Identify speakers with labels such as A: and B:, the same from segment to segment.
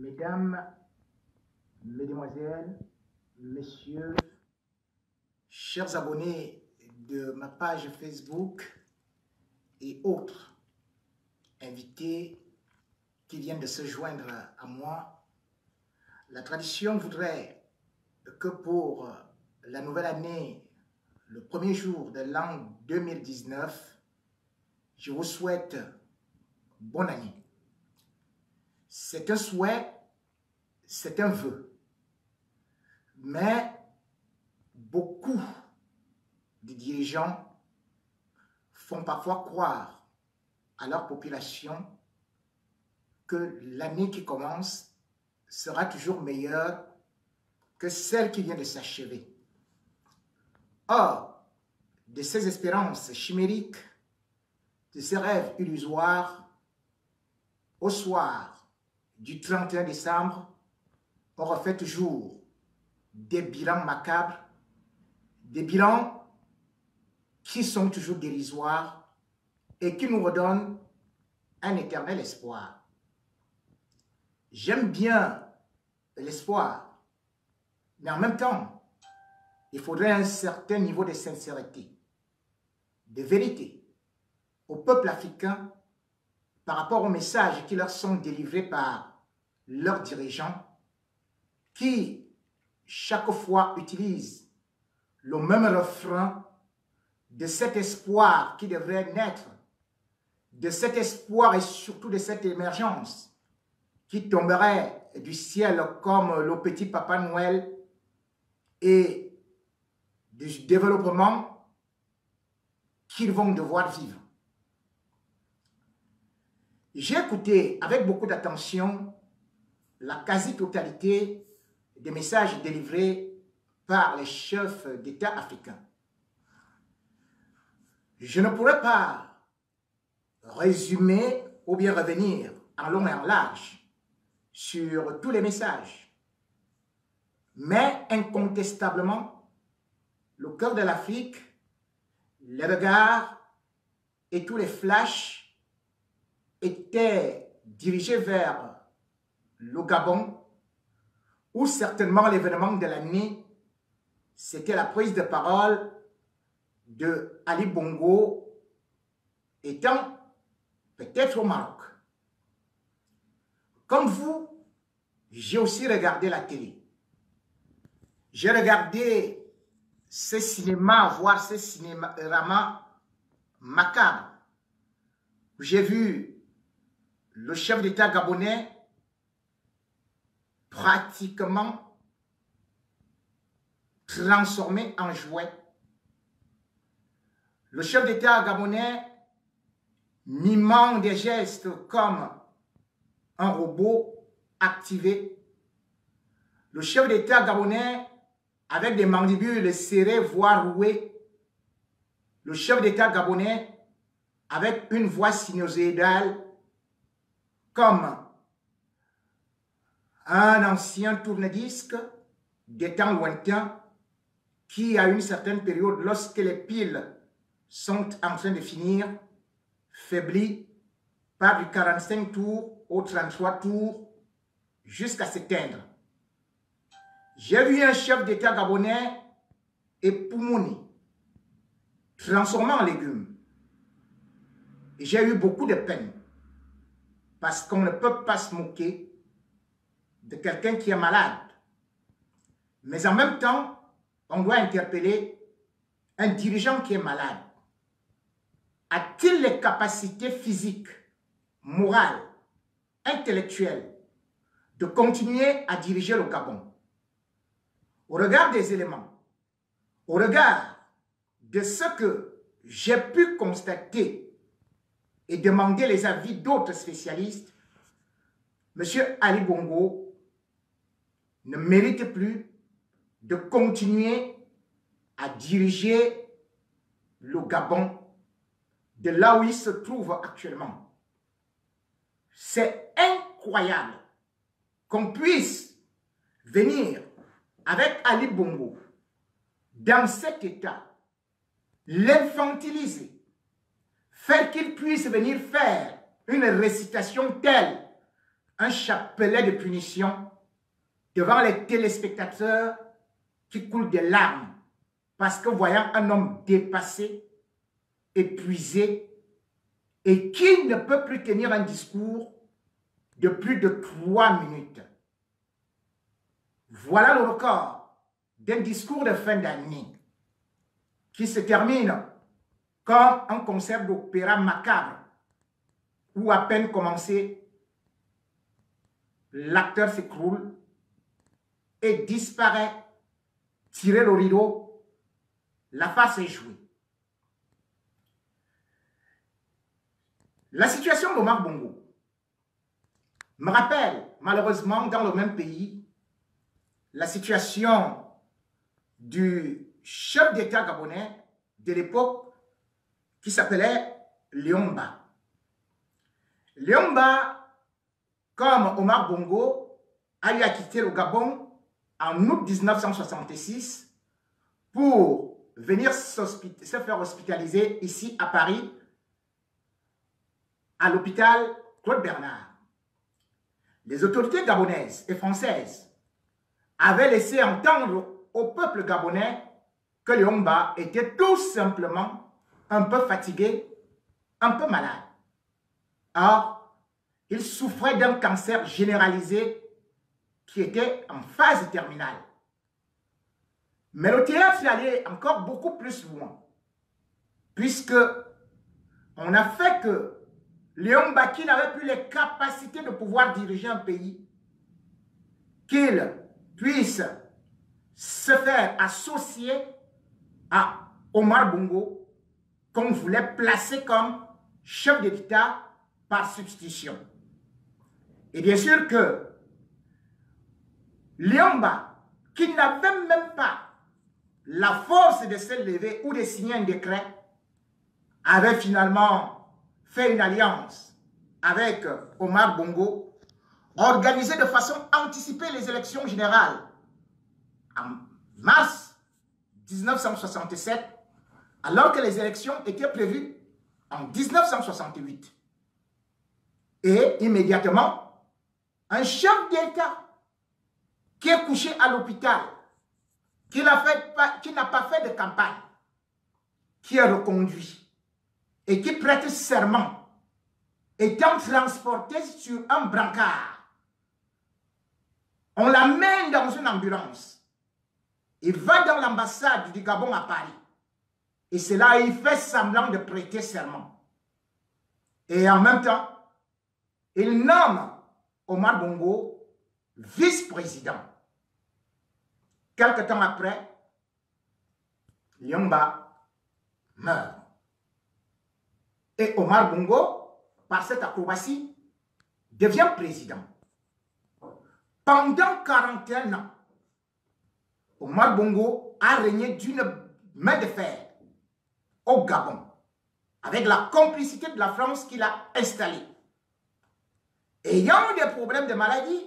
A: Mesdames, Mesdemoiselles, Messieurs, chers abonnés de ma page Facebook et autres invités qui viennent de se joindre à moi, la tradition voudrait que pour la nouvelle année, le premier jour de l'an 2019, je vous souhaite bonne année. C'est un souhait, c'est un vœu. Mais beaucoup de dirigeants font parfois croire à leur population que l'année qui commence sera toujours meilleure que celle qui vient de s'achever. Or, de ces espérances chimériques, de ces rêves illusoires, au soir du 31 décembre, on refait toujours des bilans macabres, des bilans qui sont toujours dérisoires et qui nous redonnent un éternel espoir. J'aime bien l'espoir, mais en même temps, il faudrait un certain niveau de sincérité, de vérité au peuple africain par rapport aux messages qui leur sont délivrés par leurs dirigeants qui, chaque fois, utilisent le même refrain de cet espoir qui devrait naître, de cet espoir et surtout de cette émergence qui tomberait du ciel comme le petit Papa Noël et du développement qu'ils vont devoir vivre. J'ai écouté avec beaucoup d'attention la quasi-totalité des messages délivrés par les chefs d'État africains. Je ne pourrais pas résumer ou bien revenir en long et en large sur tous les messages, mais incontestablement, le cœur de l'Afrique, les regards et tous les flashs étaient dirigés vers le Gabon, où certainement l'événement de l'année, c'était la prise de parole de Ali Bongo étant peut-être au Maroc. Comme vous, j'ai aussi regardé la télé. J'ai regardé ces cinémas, voire ces cinémas macabres. J'ai vu le chef d'État gabonais pratiquement transformé en jouet. Le chef d'État gabonais mimant des gestes comme un robot activé. Le chef d'État gabonais avec des mandibules serrées, voire rouées. Le chef d'État gabonais avec une voix sinusoïdale comme un ancien tourne-disque des temps lointains qui, à une certaine période, lorsque les piles sont en train de finir, faiblit par du 45 tours au 33 tours jusqu'à s'éteindre. J'ai vu un chef d'État gabonais époumoné, transformé en légumes. J'ai eu beaucoup de peine parce qu'on ne peut pas se moquer de quelqu'un qui est malade. Mais en même temps, on doit interpeller un dirigeant qui est malade. A-t-il les capacités physiques, morales, intellectuelles de continuer à diriger le Gabon? Au regard des éléments, au regard de ce que j'ai pu constater et demander les avis d'autres spécialistes, M. Ali Bongo ne mérite plus de continuer à diriger le Gabon de là où il se trouve actuellement. C'est incroyable qu'on puisse venir avec Ali Bongo dans cet état, l'infantiliser, faire qu'il puisse venir faire une récitation telle un chapelet de punition devant les téléspectateurs qui coulent des larmes parce que voyant un homme dépassé, épuisé et qui ne peut plus tenir un discours de plus de 3 minutes. Voilà le record d'un discours de fin d'année qui se termine comme un concert d'opéra macabre où à peine commencé, l'acteur s'écroule et disparaît, tiré le rideau, la face est jouée. La situation d'Omar Bongo me rappelle, malheureusement, dans le même pays, la situation du chef d'État gabonais de l'époque qui s'appelait Léon Mba. Léon Mba, comme Omar Bongo, a eu à quitter le Gabon en août 1966 pour venir se faire hospitaliser ici à Paris, à l'hôpital Claude Bernard. Les autorités gabonaises et françaises avaient laissé entendre au peuple gabonais que Léon Mba était tout simplement un peu fatigué, un peu malade. Or, il souffrait d'un cancer généralisé qui était en phase terminale. Mais le théâtre est allé encore beaucoup plus loin, puisque on a fait que Léon Mba, qui n'avait plus les capacités de pouvoir diriger un pays, qu'il puisse se faire associer à Omar Bongo, qu'on voulait placer comme chef d'État par substitution. Et bien sûr que Léon Mba, qui n'avait même pas la force de se lever ou de signer un décret, avait finalement fait une alliance avec Omar Bongo, organisé de façon anticipée les élections générales en mars 1967, alors que les élections étaient prévues en 1968. Et immédiatement, un chef d'État qui est couché à l'hôpital, qui n'a pas fait de campagne, qui est reconduit et qui prête serment, étant transporté sur un brancard. On l'amène dans une ambulance. Il va dans l'ambassade du Gabon à Paris. Et c'est là qu'il fait semblant de prêter serment. Et en même temps, il nomme Omar Bongo vice-président. Quelque temps après, Léon Mba meurt. Et Omar Bongo, par cette acrobatie, devient président. Pendant 41 ans, Omar Bongo a régné d'une main de fer au Gabon, avec la complicité de la France qu'il a installée. Ayant des problèmes de maladie,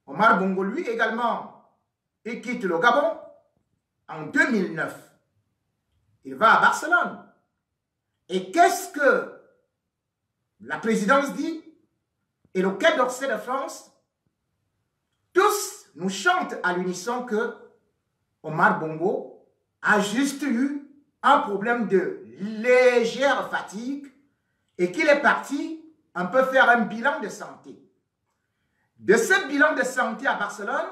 A: Omar Bongo, lui également, il quitte le Gabon en 2009. Il va à Barcelone. Et qu'est-ce que la présidence dit? Et le Quai d'Orsay de France, tous nous chantent à l'unisson que Omar Bongo a juste eu un problème de légère fatigue et qu'il est parti un peu faire un bilan de santé. De ce bilan de santé à Barcelone,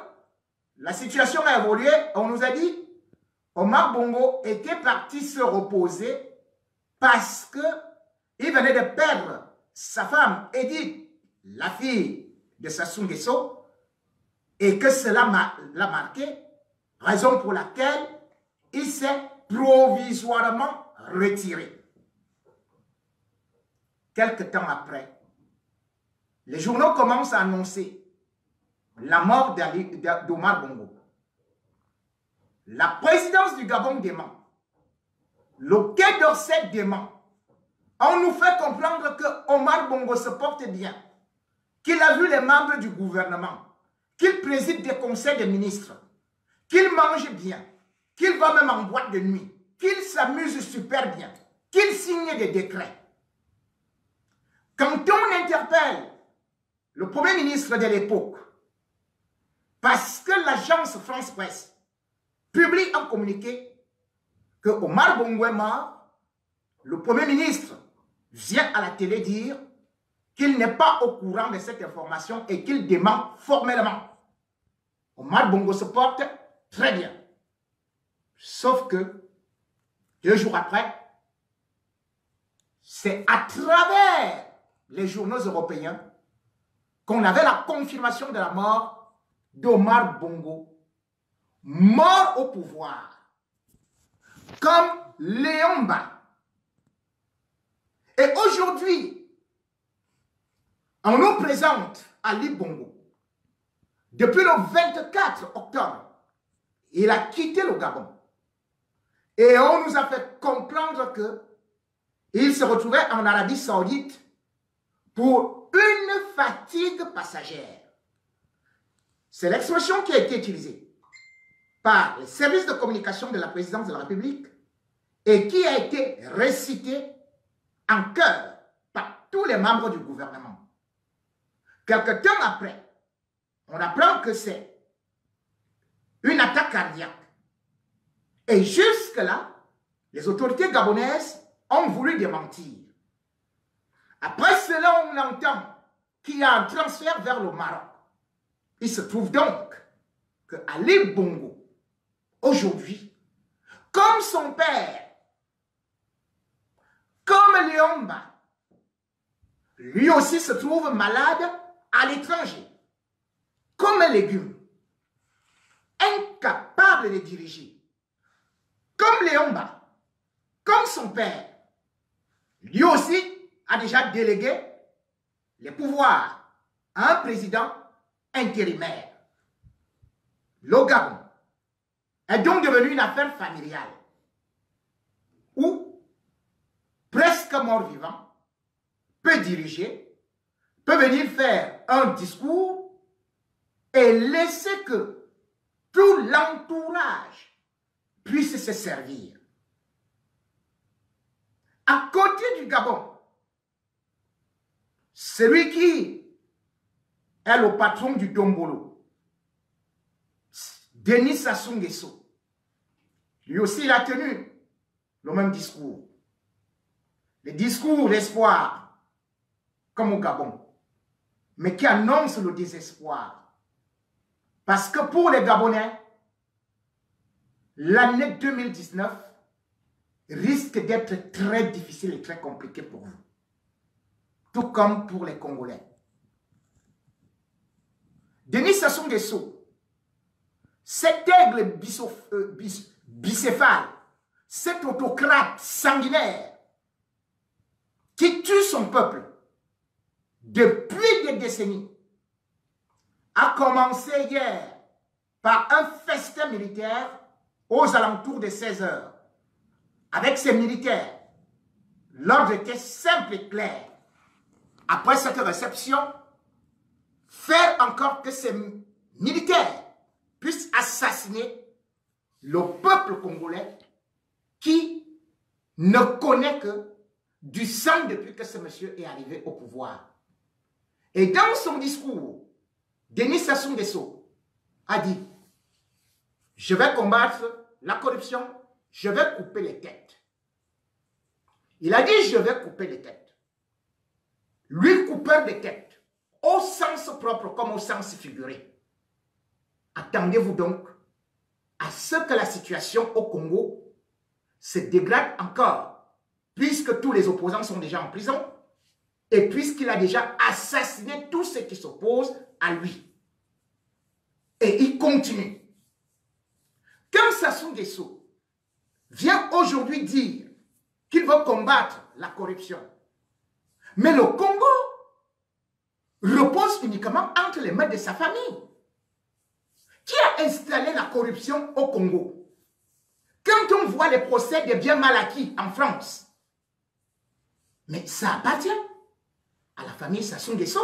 A: la situation a évolué. On nous a dit Omar Bongo était parti se reposer parce qu'il venait de perdre sa femme, Edith, la fille de Sassou Nguesso, et que cela l'a marqué, raison pour laquelle il s'est provisoirement retiré. Quelque temps après, les journaux commencent à annoncer la mort d'Omar Bongo. La présidence du Gabon dément. Le Quai d'Orsay dément. On nous fait comprendre que Omar Bongo se porte bien, qu'il a vu les membres du gouvernement, qu'il préside des conseils de ministres, qu'il mange bien, qu'il va même en boîte de nuit, qu'il s'amuse super bien, qu'il signe des décrets. Quand on interpelle le premier ministre de l'époque, parce que l'agence France Presse publie un communiqué que Omar Bongo est mort, le premier ministre vient à la télé dire qu'il n'est pas au courant de cette information et qu'il demande formellement. Omar Bongo se porte très bien. Sauf que 2 jours après, c'est à travers les journaux européens qu'on avait la confirmation de la mort d'Omar Bongo, mort au pouvoir, comme Léon Mba. Et aujourd'hui, on nous présente Ali Bongo. Depuis le 24 octobre, il a quitté le Gabon. Et on nous a fait comprendre qu'il se retrouvait en Arabie Saoudite pour une fatigue passagère. C'est l'expression qui a été utilisée par les services de communication de la présidence de la République et qui a été récitée en chœur par tous les membres du gouvernement. Quelque temps après, on apprend que c'est une attaque cardiaque. Et jusque-là, les autorités gabonaises ont voulu démentir. Après cela, on entend qu'il y a un transfert vers le Maroc. Il se trouve donc que Ali Bongo, aujourd'hui, comme son père, comme Léon Mba, lui aussi se trouve malade à l'étranger, comme un légume, incapable de diriger. Comme Léon Mba, comme son père, lui aussi a déjà délégué les pouvoirs à un président intérimaire. Le Gabon est donc devenu une affaire familiale où presque mort-vivant peut diriger, peut venir faire un discours et laisser que tout l'entourage puisse se servir. À côté du Gabon, celui qui est le patron du Dombolo, Denis Sassou Nguesso, lui aussi il a tenu le même discours. Le discours d'espoir, comme au Gabon, mais qui annonce le désespoir. Parce que pour les Gabonais, l'année 2019 risque d'être très difficile et très compliquée pour vous. Tout comme pour les Congolais. Denis Sassou Nguesso, cet aigle bicéphale, cet autocrate sanguinaire qui tue son peuple depuis des décennies, a commencé hier par un festin militaire aux alentours de 16 heures. Avec ses militaires, l'ordre était simple et clair. Après cette réception, faire encore que ces militaires puissent assassiner le peuple congolais qui ne connaît que du sang depuis que ce monsieur est arrivé au pouvoir. Et dans son discours, Denis Sassou Nguesso a dit « Je vais combattre la corruption, je vais couper les têtes. » Il a dit « Je vais couper les têtes. » Lui, coupeur de têtes, au sens propre comme au sens figuré. Attendez-vous donc à ce que la situation au Congo se dégrade encore, puisque tous les opposants sont déjà en prison et puisqu'il a déjà assassiné tous ceux qui s'opposent à lui. Et il continue. Quand Sassou Nguesso vient aujourd'hui dire qu'il veut combattre la corruption, mais le Congo repose uniquement entre les mains de sa famille. Qui a installé la corruption au Congo? Quand on voit les procès des biens mal acquis en France, mais ça appartient à la famille Sassou Nguesso.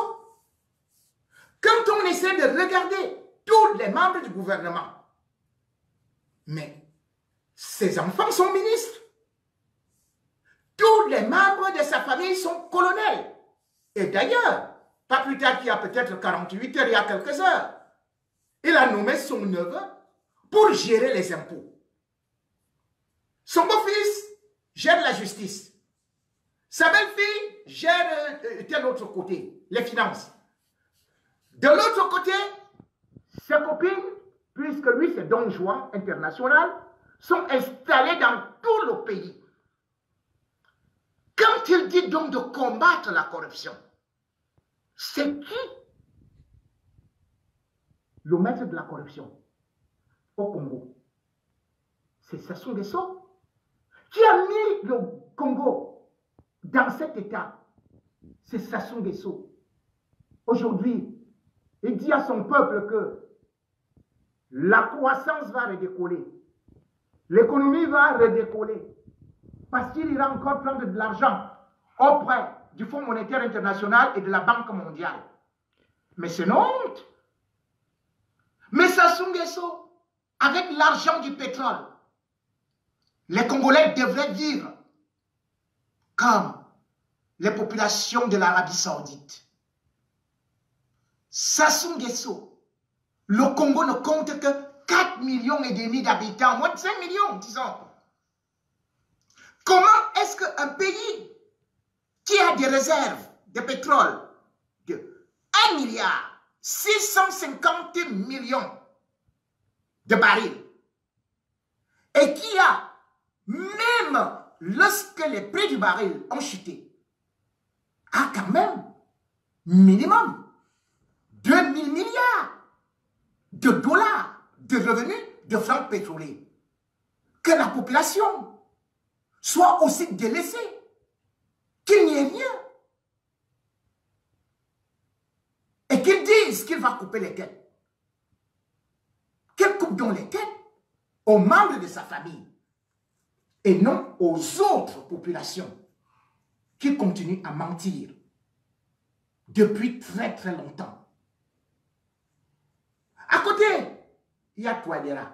A: Quand on essaie de regarder tous les membres du gouvernement, mais ses enfants sont ministres. Tous les membres de sa famille sont colonels. Et d'ailleurs, pas plus tard qu'il y a peut-être 48 heures, il y a quelques heures, il a nommé son neveu pour gérer les impôts. Son beau-fils gère la justice. Sa belle-fille gère tel autre côté, les finances. De l'autre côté, ses copines, puisque lui c'est Don Juan international, sont installées dans tout le pays. Quand il dit donc de combattre la corruption, c'est qui le maître de la corruption au Congo? C'est Sassou Nguesso qui a mis le Congo dans cet état. C'est Sassou Nguesso. Aujourd'hui, il dit à son peuple que la croissance va redécoller. L'économie va redécoller. Parce qu'il ira encore prendre de l'argent auprès du Fonds monétaire international et de la Banque mondiale. Mais c'est une honte. Mais Sassou Nguesso, avec l'argent du pétrole, les Congolais devraient vivre comme les populations de l'Arabie Saoudite. Sassou Nguesso, le Congo ne compte que 4,5 millions d'habitants, moins de 5 millions, disons. Comment est-ce qu'un pays qui a des réserves de pétrole de 1,650 milliard de barils et qui a, même lorsque les prix du baril ont chuté, a quand même minimum 2000 milliards de dollars de revenus de francs pétroliers, que la population soit aussi délaissée, qu'il n'y ait rien, et qu'ils disent qu'il va couper les têtes. Qu'il coupe donc les têtes aux membres de sa famille et non aux autres populations qui continuent à mentir depuis très très longtemps. À côté, il y a Touadéra.